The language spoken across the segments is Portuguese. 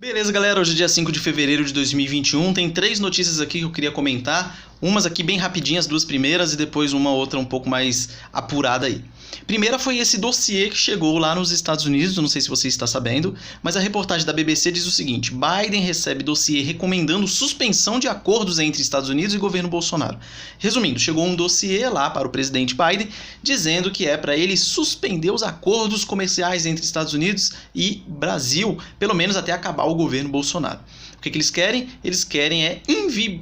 Beleza, galera, hoje é dia 5 de fevereiro de 2021, tem 3 notícias aqui que eu queria comentar, umas aqui bem rapidinhas, 2 primeiras e depois uma outra um pouco mais apurada aí. Primeira foi esse dossiê que chegou lá nos Estados Unidos, não sei se você está sabendo, mas a reportagem da BBC diz o seguinte: Biden recebe dossiê recomendando suspensão de acordos entre Estados Unidos e governo Bolsonaro. Resumindo, chegou um dossiê lá para o presidente Biden dizendo que é para ele suspender os acordos comerciais entre Estados Unidos e Brasil, pelo menos até acabar o governo Bolsonaro. O que eles querem? Eles querem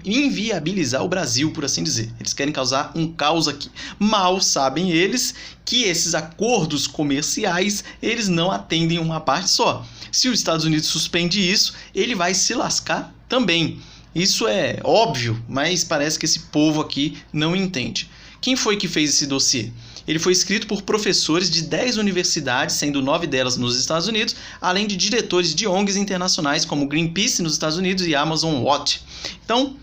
inviabilizar o Brasil, por assim dizer. Eles querem causar um caos aqui. Mal sabem eles que esses acordos comerciais, eles não atendem uma parte só. Se os Estados Unidos suspende isso, ele vai se lascar também. Isso é óbvio, mas parece que esse povo aqui não entende. Quem foi que fez esse dossiê? Ele foi escrito por professores de 10 universidades, sendo 9 delas nos Estados Unidos, além de diretores de ONGs internacionais como Greenpeace nos Estados Unidos e Amazon Watch. Então,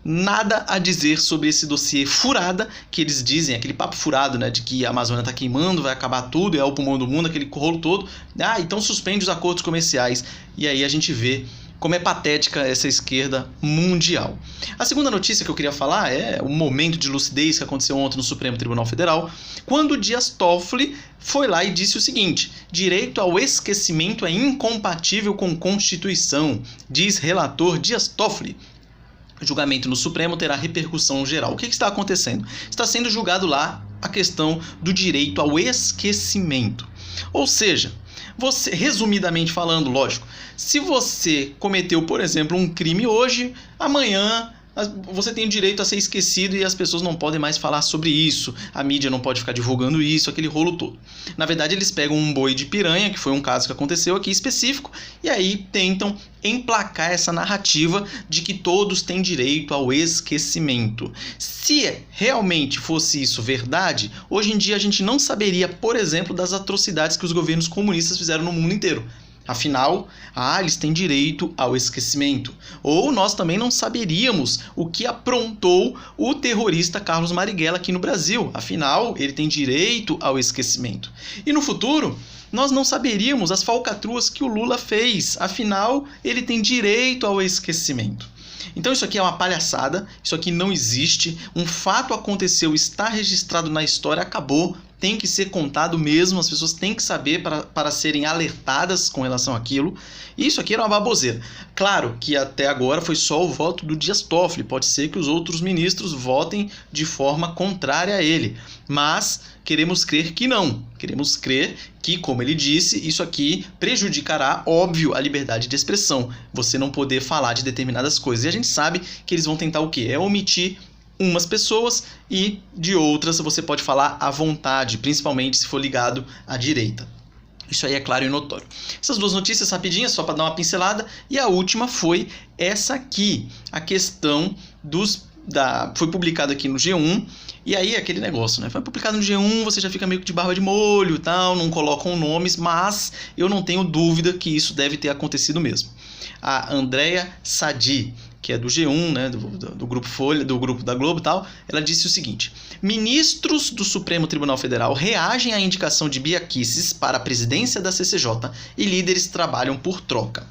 nada a dizer sobre esse dossiê furada que eles dizem, aquele papo furado, né, de que a Amazônia está queimando, vai acabar tudo, é o pulmão do mundo, aquele rolo todo. Então suspende os acordos comerciais. E aí a gente vê como é patética essa esquerda mundial. A segunda notícia que eu queria falar é o momento de lucidez que aconteceu ontem no Supremo Tribunal Federal, quando Dias Toffoli foi lá e disse o seguinte: direito ao esquecimento é incompatível com Constituição, diz relator Dias Toffoli. O julgamento no Supremo terá repercussão geral. O que está acontecendo? Está sendo julgado lá a questão do direito ao esquecimento. Ou seja, você, resumidamente falando, lógico, se você cometeu, por exemplo, um crime hoje, amanhã você tem o direito a ser esquecido e as pessoas não podem mais falar sobre isso, a mídia não pode ficar divulgando isso, aquele rolo todo. Na verdade, eles pegam um boi de piranha, que foi um caso que aconteceu aqui específico, e aí tentam emplacar essa narrativa de que todos têm direito ao esquecimento. Se realmente fosse isso verdade, hoje em dia a gente não saberia, por exemplo, das atrocidades que os governos comunistas fizeram no mundo inteiro. Afinal, eles têm direito ao esquecimento. Ou nós também não saberíamos o que aprontou o terrorista Carlos Marighella aqui no Brasil. Afinal, ele tem direito ao esquecimento. E no futuro, nós não saberíamos as falcatruas que o Lula fez. Afinal, ele tem direito ao esquecimento. Então isso aqui é uma palhaçada, isso aqui não existe, um fato aconteceu, está registrado na história, acabou, tem que ser contado mesmo, as pessoas têm que saber para serem alertadas com relação àquilo. Isso aqui era uma baboseira. Claro que até agora foi só o voto do Dias Toffoli, pode ser que os outros ministros votem de forma contrária a ele, mas queremos crer que não, queremos crer que, como ele disse, isso aqui prejudicará, óbvio, a liberdade de expressão, você não poder falar de determinadas coisas. E a gente sabe que eles vão tentar o quê? É omitir umas pessoas e de outras você pode falar à vontade, principalmente se for ligado à direita. Isso aí é claro e notório. Essas duas notícias rapidinhas, só para dar uma pincelada. E a última foi essa aqui, a questão foi publicado aqui no G1, e aí aquele negócio, né? Foi publicado no G1, você já fica meio que de barba de molho e tal, não colocam nomes, mas eu não tenho dúvida que isso deve ter acontecido mesmo. A Andréa Sadi, que é do G1, né, do Grupo Folha, do Grupo da Globo e tal, ela disse o seguinte: ministros do Supremo Tribunal Federal reagem à indicação de Bia Kicis para a presidência da CCJ e líderes trabalham por troca.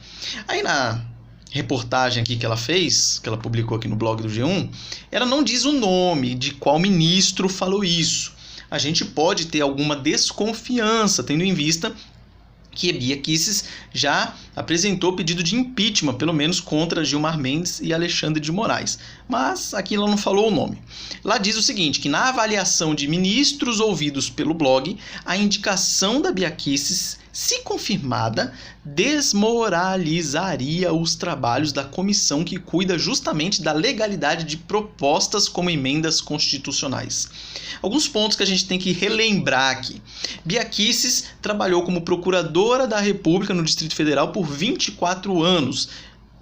Aí na reportagem aqui que ela fez, que ela publicou aqui no blog do G1, ela não diz o nome de qual ministro falou isso. A gente pode ter alguma desconfiança, tendo em vista que Bia Kicis já apresentou pedido de impeachment, pelo menos contra Gilmar Mendes e Alexandre de Moraes. Mas aqui ela não falou o nome. Lá diz o seguinte, que na avaliação de ministros ouvidos pelo blog, a indicação da Bia Kicis, se confirmada, desmoralizaria os trabalhos da comissão que cuida justamente da legalidade de propostas como emendas constitucionais. Alguns pontos que a gente tem que relembrar aqui. Bia Kicis trabalhou como procuradora da República no Distrito Federal por 24 anos.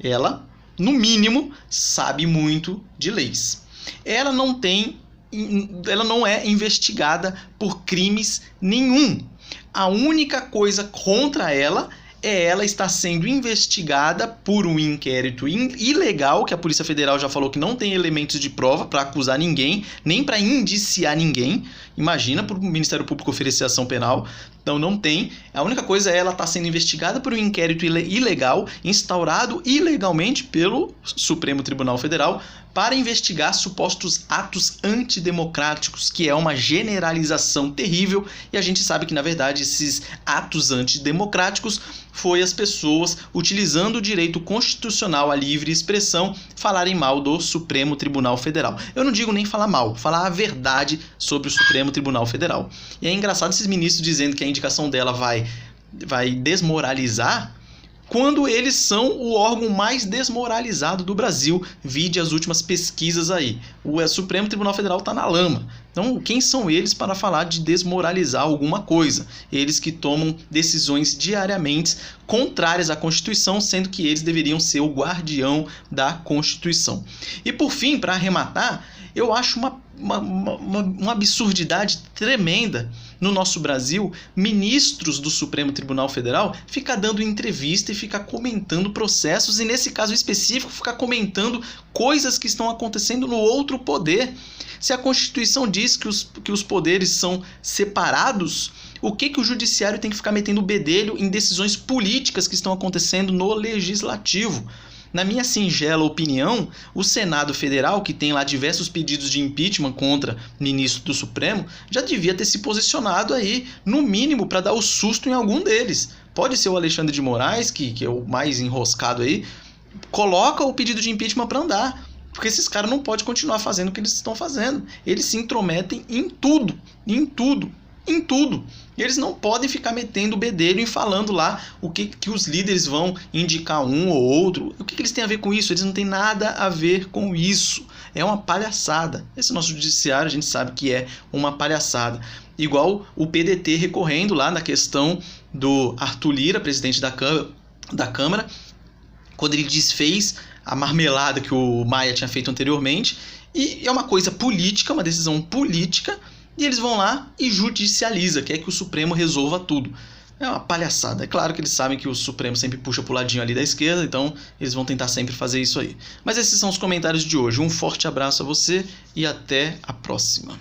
Ela, no mínimo, sabe muito de leis. Ela não é investigada por crimes nenhum. A única coisa contra ela é ela estar sendo investigada por um inquérito ilegal, que a Polícia Federal já falou que não tem elementos de prova para acusar ninguém, nem para indiciar ninguém. Imagina para o Ministério Público oferecer ação penal. Então não tem. A única coisa é ela estar sendo investigada por um inquérito ilegal, instaurado ilegalmente pelo Supremo Tribunal Federal, para investigar supostos atos antidemocráticos, que é uma generalização terrível, e a gente sabe que, na verdade, esses atos antidemocráticos foi as pessoas, utilizando o direito constitucional à livre expressão, falarem mal do Supremo Tribunal Federal. Eu não digo nem falar mal, falar a verdade sobre o Supremo Tribunal Federal. E é engraçado esses ministros dizendo que a indicação dela vai desmoralizar, quando eles são o órgão mais desmoralizado do Brasil, vide as últimas pesquisas aí. O Supremo Tribunal Federal está na lama. Então, quem são eles para falar de desmoralizar alguma coisa? Eles que tomam decisões diariamente contrárias à Constituição, sendo que eles deveriam ser o guardião da Constituição. E por fim, para arrematar, eu acho uma absurdidade tremenda no nosso Brasil, ministros do Supremo Tribunal Federal ficar dando entrevista e ficar comentando processos, e nesse caso específico ficar comentando coisas que estão acontecendo no outro poder. Se a Constituição diz que os poderes são separados, o que o judiciário tem que ficar metendo o bedelho em decisões políticas que estão acontecendo no legislativo? Na minha singela opinião, o Senado Federal, que tem lá diversos pedidos de impeachment contra ministro do Supremo, já devia ter se posicionado aí, no mínimo, para dar o susto em algum deles. Pode ser o Alexandre de Moraes, que é o mais enroscado aí, coloca o pedido de impeachment para andar. Porque esses caras não podem continuar fazendo o que eles estão fazendo. Eles se intrometem em tudo, em tudo. Em tudo. E eles não podem ficar metendo o bedelho e falando lá o que os líderes vão indicar um ou outro. O que eles têm a ver com isso? Eles não têm nada a ver com isso. É uma palhaçada. Esse nosso judiciário, a gente sabe que é uma palhaçada. Igual o PDT recorrendo lá na questão do Arthur Lira, presidente da Câmara, quando ele desfez a marmelada que o Maia tinha feito anteriormente. E é uma coisa política, uma decisão política, e eles vão lá e judicializa, quer que o Supremo resolva tudo. É uma palhaçada. É claro que eles sabem que o Supremo sempre puxa pro ladinho ali da esquerda, então eles vão tentar sempre fazer isso aí. Mas esses são os comentários de hoje. Um forte abraço a você e até a próxima.